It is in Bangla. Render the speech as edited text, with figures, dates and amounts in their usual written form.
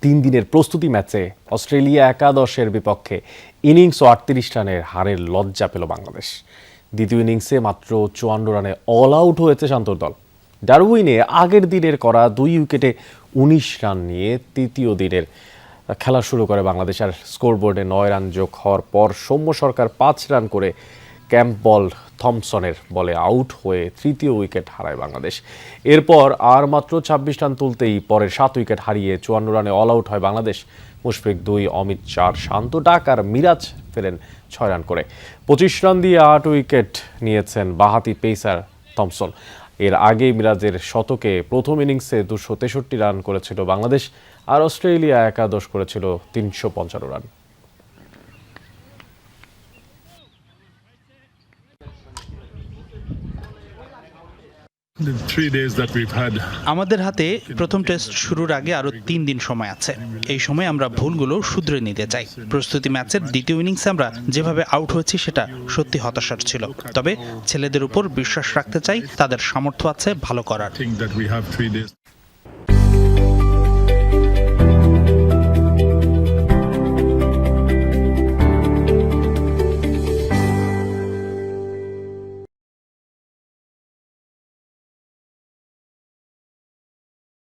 3 দিনের প্রস্তুতি ম্যাচে অস্ট্রেলিয়া একাদশের বিপক্ষে ইনিংস ও 38 রানের হারের লজ্জা পেল বাংলাদেশ। দ্বিতীয় ইনিংসে মাত্র 54 রানে অল আউট হয়েছে শান্তর দল। ডারউইনে আগের দিনের করা 2 উইকেটে 19 রান নিয়ে তৃতীয় দিনের খেলা শুরু করে বাংলাদেশ। আর স্কোরবোর্ডে 9 রান যোগ হওয়ার পর সৌম্য সরকার 5 রান করে ক্যাম্পবল থমসনের বলে আউট হয়ে তৃতীয় উইকেট হারায় বাংলাদেশ। এরপর আর মাত্র 26 রান তুলতেই পরের 7 উইকেট হারিয়ে 54 রানে অল আউট হয় বাংলাদেশ। মুশফিক 2, অমিত 4, শান্ত ডাক আর মিরাজ ফেলেন 6 রান করে। 25 রান দিয়ে 8 উইকেট নিয়েছেন বাঁহাতি পেসার থমসন। এর আগেই মিরাজের শতকে প্রথম ইনিংসে 263 রান করেছিল বাংলাদেশ, আর অস্ট্রেলিয়া একাদশ করেছিল 355 রান। আমাদের হাতে প্রথম টেস্ট শুরুর আগে আরো 3 দিন সময় আছে। এই সময় আমরা ভুলগুলো শুধরে নিতে চাই। প্রস্তুতি ম্যাচের দ্বিতীয় ইনিংসে আমরা যেভাবে আউট হয়েছি সেটা সত্যি হতাশার ছিল। তবে ছেলেদের উপর বিশ্বাস রাখতে চাই, তাদের সামর্থ্য আছে ভালো করার।